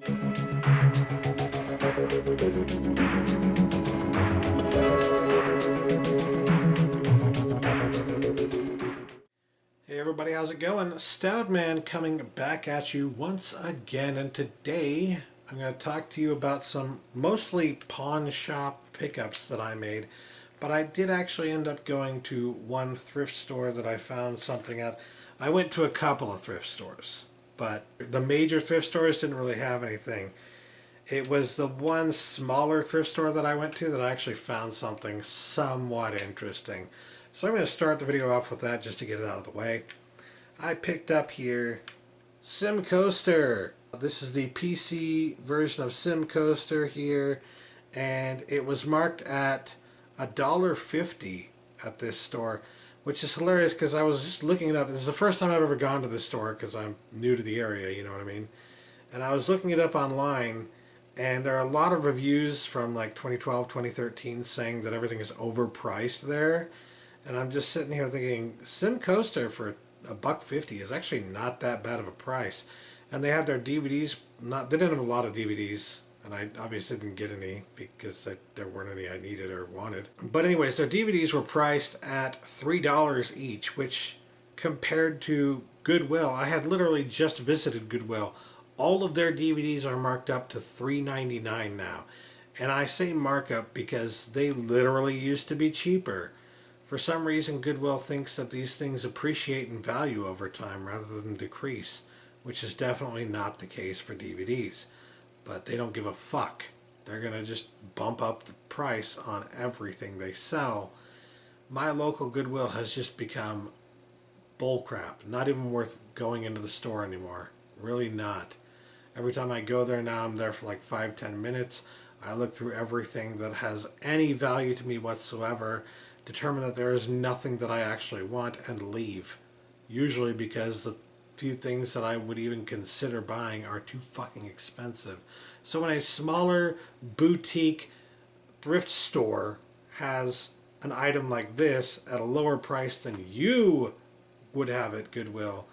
Hey everybody, how's it going? Stoutman coming back at you once again, and today I'm going to talk to you about some mostly pawn shop pickups that I made, but I did actually end up going to one thrift store that I found something at. I went to a couple of thrift stores, but the major thrift stores didn't really have anything. It was the one smaller thrift store that I went to that I actually found something somewhat interesting. So I'm going to start the video off with that just to get it out of the way. I picked up here Sim Coaster. This is the PC version of Sim Coaster here, and it was marked at $1.50 at this store, which is hilarious because I was just looking it up. This is the first time I've ever gone to this store because I'm new to the area, you know what I mean? And I was looking it up online, and there are a lot of reviews from like 2012, 2013 saying that everything is overpriced there. And I'm just sitting here thinking, Sim Coaster for $1.50 is actually not that bad of a price. And they had their DVDs, they didn't have a lot of DVDs, and I obviously didn't get any because there weren't any I needed or wanted. But anyways, their DVDs were priced at $3 each, which compared to Goodwill, I had literally just visited Goodwill. All of their DVDs are marked up to $3.99 now. And I say markup because they literally used to be cheaper. For some reason, Goodwill thinks that these things appreciate in value over time rather than decrease, which is definitely not the case for DVDs. But they don't give a fuck. They're going to just bump up the price on everything they sell. My local Goodwill has just become bullcrap. Not even worth going into the store anymore. Really not. Every time I go there now, I'm there for like 5-10 minutes. I look through everything that has any value to me whatsoever, determine that there is nothing that I actually want, and leave. Usually because the few things that I would even consider buying are too fucking expensive. So when a smaller boutique thrift store has an item like this at a lower price than you would have at Goodwill,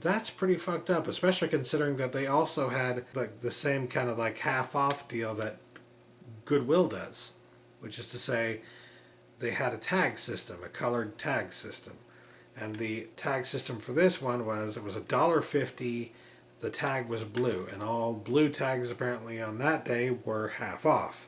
that's pretty fucked up, especially considering that they also had like the same kind of like half off deal that Goodwill does, which is to say they had a tag system, a colored tag system. And the tag system for this one was, it was $1.50, the tag was blue, and all blue tags apparently on that day were half off.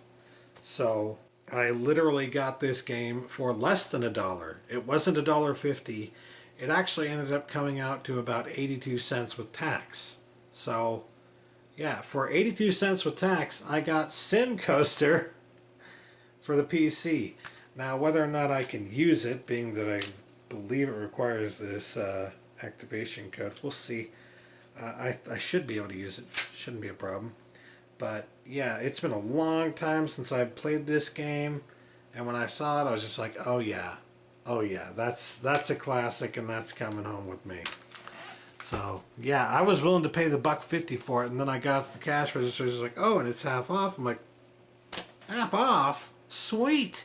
So I literally got this game for less than $1. It wasn't $1.50. It actually ended up coming out to about 82 cents with tax. So yeah, for 82 cents with tax, I got Sim Coaster for the PC. Now, whether or not I can use it, being that I believe it requires this activation code, we'll see. I should be able to use it. Shouldn't be a problem. But yeah, it's been a long time since I've played this game, and when I saw it, I was just like, oh yeah, that's a classic, and that's coming home with me. So yeah, I was willing to pay the $1.50 for it, and then I got to the cash register. It's like, oh, and it's half off. I'm like, half off? Sweet.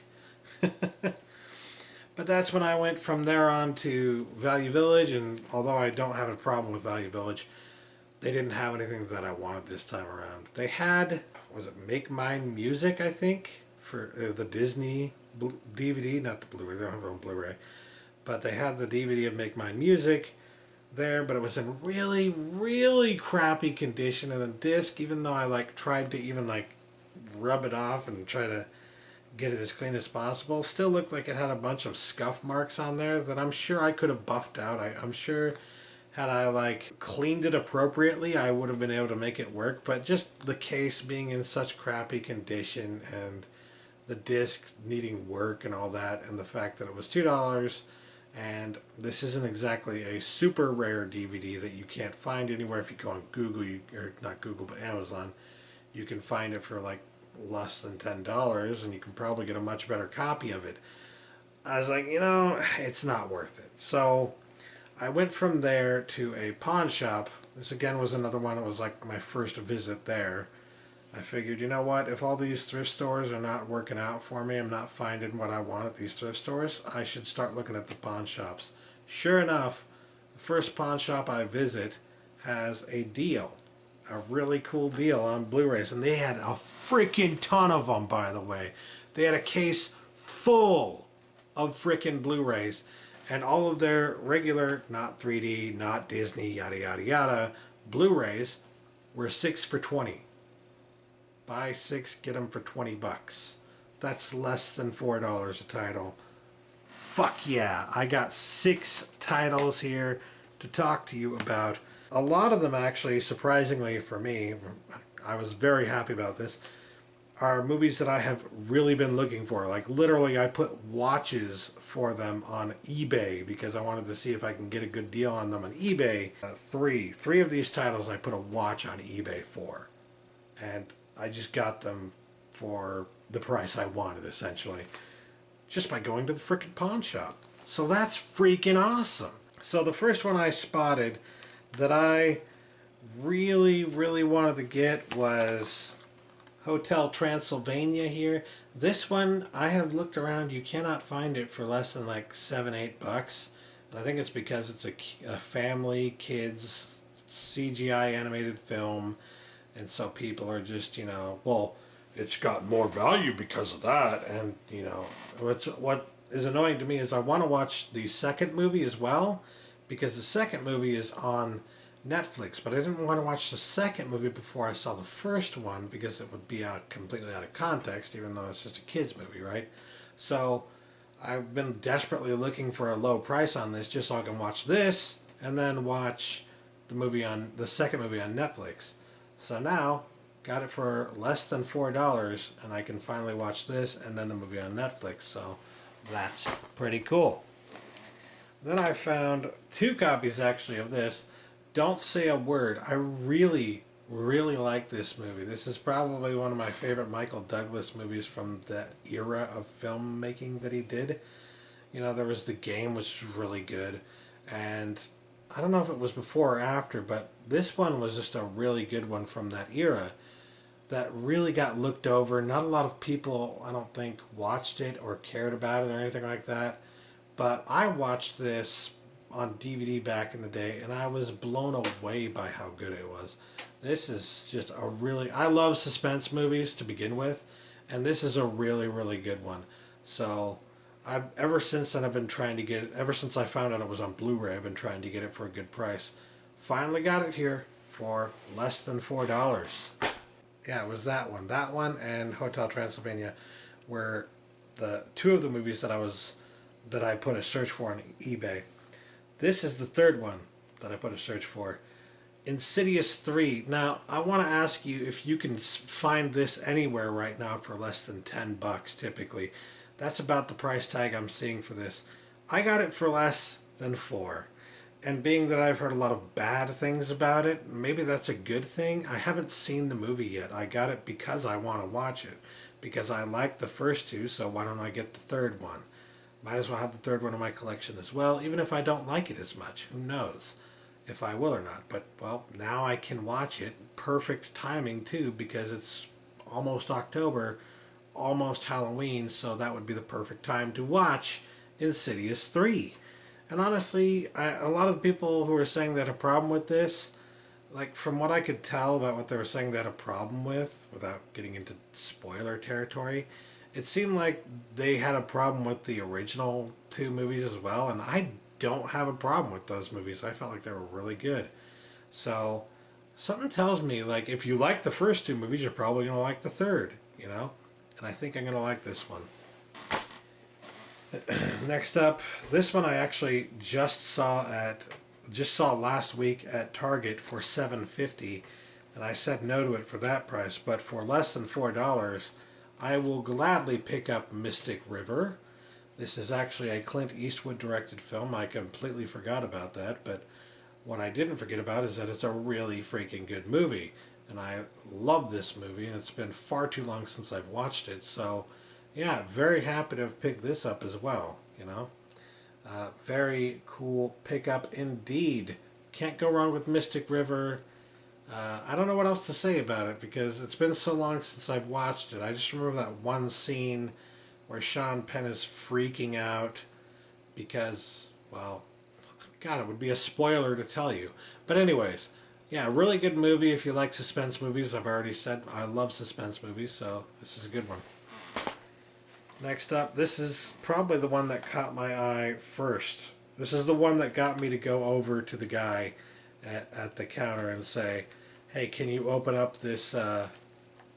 But that's when I went from there on to Value Village, and although I don't have a problem with Value Village, they didn't have anything that I wanted this time around. They had, was it Make Mine Music, I think, for the Disney DVD, not the Blu-ray, they don't have their own Blu-ray, but they had the DVD of Make Mine Music there, but it was in really, really crappy condition, and the disc, even though I like tried to even like rub it off and try to get it as clean as possible, still looked like it had a bunch of scuff marks on there that I'm sure I could have buffed out. I'm sure had I like cleaned it appropriately, I would have been able to make it work, but just the case being in such crappy condition and the disc needing work and all that, and the fact that it was $2, and this isn't exactly a super rare DVD that you can't find anywhere. If you go on Google, or not Google, but Amazon, you can find it for like less than $10, and you can probably get a much better copy of it. I was like, it's not worth it. So I went from there to a pawn shop. This again was another one that was like my first visit there. I figured, you know what, if all these thrift stores are not working out for me, I'm not finding what I want at these thrift stores, I should start looking at the pawn shops. Sure enough, the first pawn shop I visit has a deal. a really cool deal on Blu-rays, and they had a freaking ton of them, by the way. They had a case full of freaking Blu-rays, and all of their regular, not 3D, not Disney, yada yada yada, Blu-rays were 6 for 20. Buy 6, get them for 20 bucks. That's less than $4 a title. Fuck yeah, I got 6 titles here to talk to you about. A lot of them, actually, surprisingly for me, I was very happy about this, are movies that I have really been looking for. Like, literally, I put watches for them on eBay because I wanted to see if I can get a good deal on them on eBay. Three of these titles I put a watch on eBay for. And I just got them for the price I wanted, essentially, just by going to the frickin' pawn shop. So that's freaking awesome. So the first one I spotted that I really, really wanted to get was Hotel Transylvania here. This one, I have looked around, you cannot find it for less than like $7-8. And I think it's because it's a family, kids, CGI animated film. And so people are just, well, it's got more value because of that. And, what is annoying to me is I want to watch the second movie as well, because the second movie is on Netflix, but I didn't want to watch the second movie before I saw the first one because it would be completely out of context, even though it's just a kid's movie, right? So I've been desperately looking for a low price on this just so I can watch this and then watch the second movie on Netflix. So now, got it for less than $4, and I can finally watch this and then the movie on Netflix, so that's pretty cool. Then I found 2 copies, actually, of this. Don't Say a Word. I really, really like this movie. This is probably one of my favorite Michael Douglas movies from that era of filmmaking that he did. There was The Game, which was really good, and I don't know if it was before or after, but this one was just a really good one from that era that really got looked over. Not a lot of people, I don't think, watched it or cared about it or anything like that. But I watched this on DVD back in the day, and I was blown away by how good it was. This is just I love suspense movies to begin with, and this is a really, really good one. So ever since then, I've been trying to get it. Ever since I found out it was on Blu-ray, I've been trying to get it for a good price. Finally got it here for less than $4. Yeah, it was that one. That one and Hotel Transylvania were the 2 of the movies that I put a search for on eBay. This is the 3rd one that I put a search for. Insidious 3. Now, I want to ask you if you can find this anywhere right now for less than $10 typically. That's about the price tag I'm seeing for this. I got it for less than $4. And being that I've heard a lot of bad things about it, maybe that's a good thing. I haven't seen the movie yet. I got it because I want to watch it. Because I like the first 2, so why don't I get the 3rd one? Might as well have the 3rd one in my collection as well, even if I don't like it as much. Who knows if I will or not. But, well, now I can watch it. Perfect timing, too, because it's almost October, almost Halloween, so that would be the perfect time to watch Insidious 3. And honestly, a lot of the people who are saying they had a problem with this, like from what I could tell about what they were saying they had a problem with, without getting into spoiler territory, it seemed like they had a problem with the original 2 movies as well, and I don't have a problem with those movies. I felt like they were really good. So, something tells me, like, if you like the first 2 movies, you're probably going to like the 3rd, And I think I'm going to like this one. Next up, this one I actually just saw last week at Target for $7.50, and I said no to it for that price, but for less than $4, I will gladly pick up Mystic River. This is actually a Clint Eastwood directed film. I completely forgot about that, but what I didn't forget about is that it's a really freaking good movie, and I love this movie, and it's been far too long since I've watched it, so yeah, very happy to have picked this up as well, Very cool pickup indeed. Can't go wrong with Mystic River. I don't know what else to say about it because it's been so long since I've watched it. I just remember that one scene where Sean Penn is freaking out because, well, God, it would be a spoiler to tell you. But anyways, yeah, really good movie if you like suspense movies. I've already said I love suspense movies, so this is a good one. Next up, this is probably the one that caught my eye first. This is the one that got me to go over to the guy at the counter and say, "Hey, can you open up this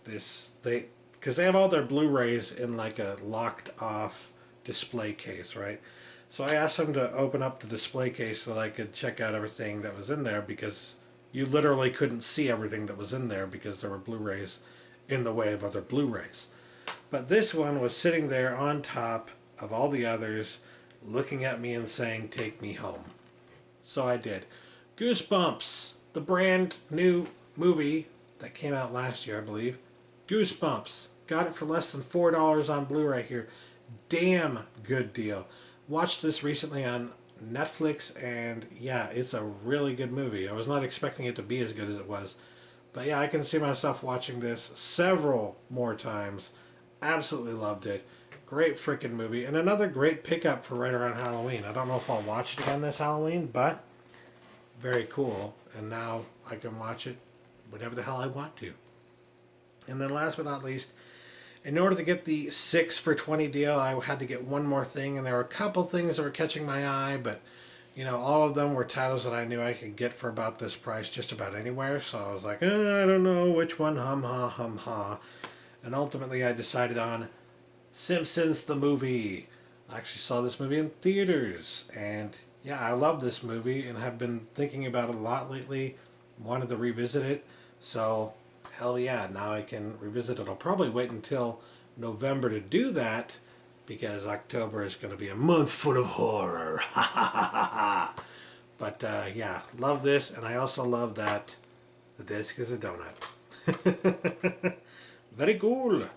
they because they have all their Blu-rays in like a locked off display case, right?" So I asked him to open up the display case so that I could check out everything that was in there, because you literally couldn't see everything that was in there because there were Blu-rays in the way of other Blu-rays. But this one was sitting there on top of all the others, looking at me and saying, "Take me home." So I did. Goosebumps, the brand new movie that came out last year, I believe. Goosebumps. Got it for less than $4 on Blu-ray here. Damn good deal. Watched this recently on Netflix, and yeah, it's a really good movie. I was not expecting it to be as good as it was. But yeah, I can see myself watching this several more times. Absolutely loved it. Great freaking movie. And another great pickup for right around Halloween. I don't know if I'll watch it again this Halloween, but very cool. And now I can watch it whenever the hell I want to. And then last but not least, in order to get the 6 for 20 deal, I had to get one more thing. And there were a couple things that were catching my eye, but you know, all of them were titles that I knew I could get for about this price just about anywhere. So I was like, I don't know which one, hum ha, hum ha. And ultimately I decided on Simpsons the movie. I actually saw this movie in theaters. And yeah, I love this movie and have been thinking about it a lot lately. Wanted to revisit it. So hell yeah, now I can revisit it. I'll probably wait until November to do that, because October is going to be a month full of horror. But yeah, love this, and I also love that the disc is a donut. Very cool,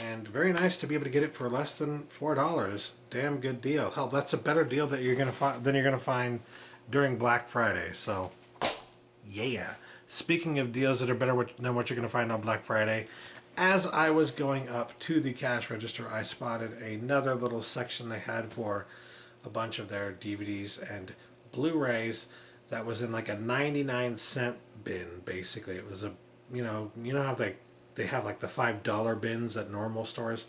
and very nice to be able to get it for less than $4. Damn good deal. Hell, that's a better deal that you're gonna find than you're gonna find during Black Friday. So, yeah. Speaking of deals that are better than what you're gonna find on Black Friday, as I was going up to the cash register, I spotted another little section they had for a bunch of their DVDs and Blu-rays that was in like a 99-cent bin, basically. It was a, you know how they have like the $5 bins at normal stores?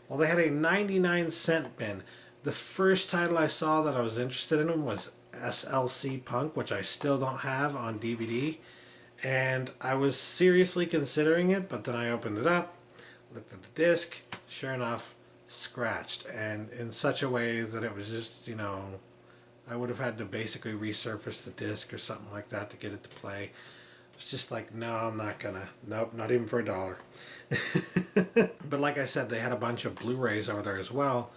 Well, they had a 99-cent bin. The first title I saw that I was interested in was SLC Punk, which I still don't have on DVD. And I was seriously considering it, but then I opened it up, looked at the disc, sure enough, scratched. And in such a way that it was just, I would have had to basically resurface the disc or something like that to get it to play. It's just like, no, I'm not gonna. Nope, not even for $1. But like I said, they had a bunch of Blu-rays over there as well.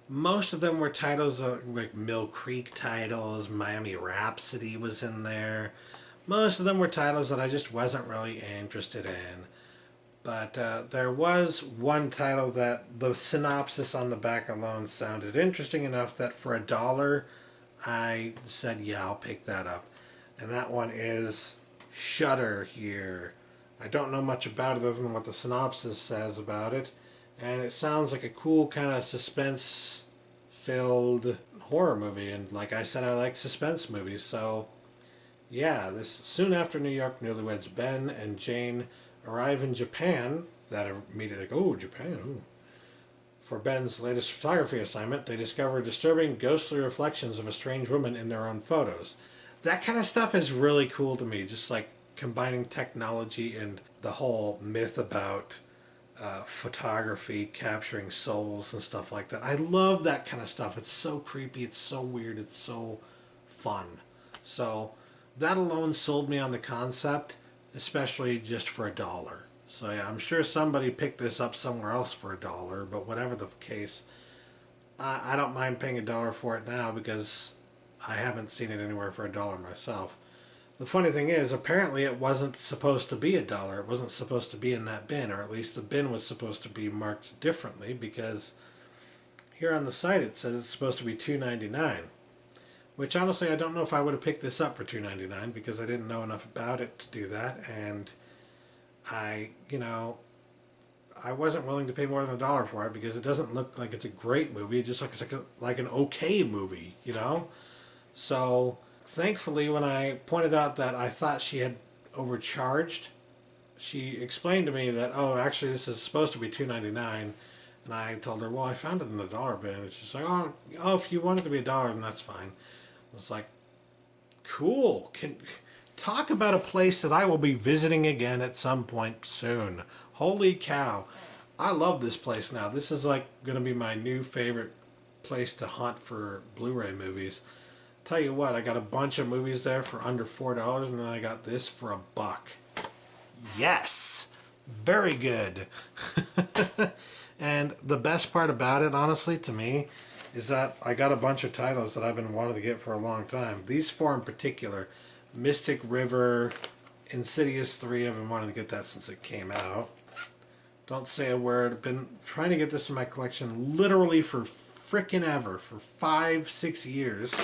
Most of them were titles like Mill Creek titles, Miami Rhapsody was in there. Most of them were titles that I just wasn't really interested in. But there was one title that the synopsis on the back alone sounded interesting enough that for $1, I said, yeah, I'll pick that up. And that one is Shudder here. I don't know much about it other than what the synopsis says about it. And it sounds like a cool kind of suspense-filled horror movie. And like I said, I like suspense movies, so yeah, this soon after New York newlyweds Ben and Jane arrive in Japan. That immediately like, oh, Japan. Ooh. For Ben's latest photography assignment, they discover disturbing ghostly reflections of a strange woman in their own photos. That kind of stuff is really cool to me, just like combining technology and the whole myth about photography capturing souls and stuff like that. I love that kind of stuff. It's so creepy, it's so weird, it's so fun. So that alone sold me on the concept, especially just for $1. So yeah, I'm sure somebody picked this up somewhere else for $1, but whatever the case, I don't mind paying $1 for it now because I haven't seen it anywhere for $1 myself. The funny thing is, apparently it wasn't supposed to be $1. It wasn't supposed to be in that bin, or at least the bin was supposed to be marked differently, because here on the site it says it's supposed to be $2.99. Which honestly, I don't know if I would have picked this up for $2.99 because I didn't know enough about it to do that, and I wasn't willing to pay more than $1 for it because it doesn't look like it's a great movie. It just looks like an okay movie, So thankfully, when I pointed out that I thought she had overcharged, she explained to me that, oh, actually, this is supposed to be $2.99. And I told her, well, I found it in the dollar bin. And she's like, oh, if you want it to be $1, then that's fine. I was like, cool. Can talk about a place that I will be visiting again at some point soon. Holy cow. I love this place now. This is like going to be my new favorite place to hunt for Blu-ray movies. Tell you what, I got a bunch of movies there for under $4, and then I got this for $1. Yes! Very good. And the best part about it, honestly, to me, is that I got a bunch of titles that I've been wanting to get for a long time. These four in particular, Mystic River, Insidious 3, I've been wanting to get that since it came out. Don't Say a Word. I've been trying to get this in my collection literally for frickin' ever, for 5-6 years.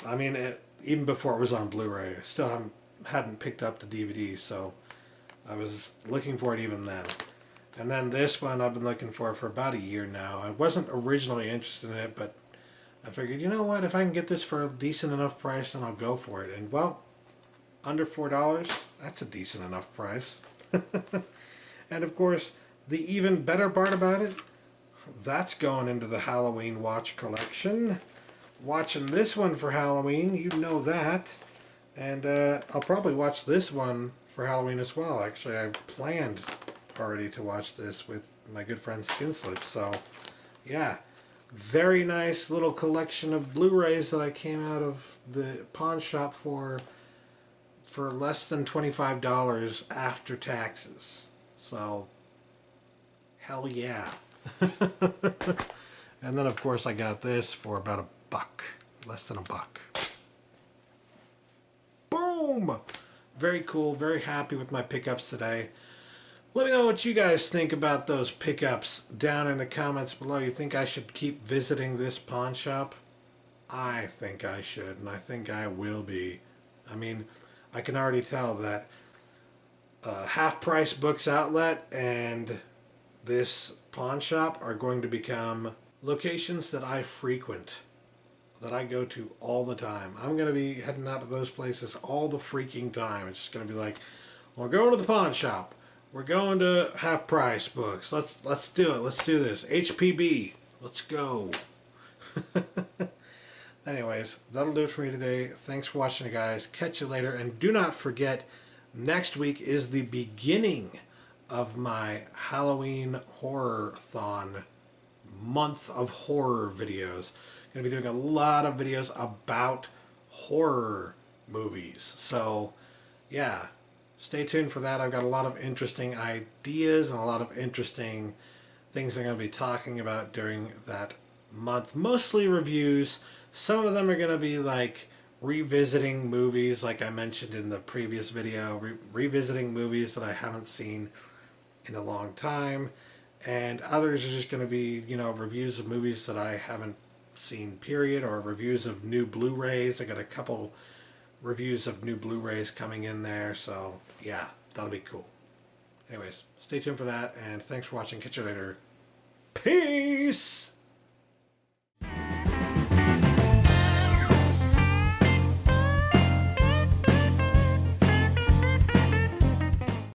I mean, even before it was on Blu-ray. I still hadn't picked up the DVD, so I was looking for it even then. And then this one I've been looking for about a year now. I wasn't originally interested in it, but I figured, you know what, if I can get this for a decent enough price, then I'll go for it. And, well, under $4, that's a decent enough price. And, of course, the even better part about it, that's going into the Halloween watch collection. Watching this one for Halloween, you know that. And I'll probably watch this one for Halloween as well. Actually, I've planned already to watch this with my good friend Skinslip. So, yeah. Very nice little collection of Blu-rays that I came out of the pawn shop for less than $25 after taxes. So, hell yeah. And then, of course, I got this for about $1. Less than $1. Boom! Very cool. Very happy with my pickups today. Let me know what you guys think about those pickups down in the comments below. You think I should keep visiting this pawn shop? I think I should, and I think I will be. I mean, I can already tell that Half Price Books Outlet and this pawn shop are going to become locations that I frequent, that I go to all the time. I'm going to be heading out to those places all the freaking time. It's just going to be like, we're going to the pawn shop. We're going to Half Price Books. Let's do it. Let's do this. HPB. Let's go. Anyways, that'll do it for me today. Thanks for watching, guys. Catch you later. And do not forget, next week is the beginning of my Halloween Horror-thon month of horror videos. I'm going to be doing a lot of videos about horror movies. So, yeah. Stay tuned for that. I've got a lot of interesting ideas and a lot of interesting things I'm going to be talking about during that month. Mostly reviews. Some of them are going to be like revisiting movies, like I mentioned in the previous video. Revisiting movies that I haven't seen in a long time. And others are just going to be, you know, reviews of movies that I haven't seen, period, or reviews of new Blu-rays. I got a couple reviews of new Blu-rays coming in there, so yeah, that'll be cool. Anyways, stay tuned for that, and thanks for watching. Catch you later. Peace!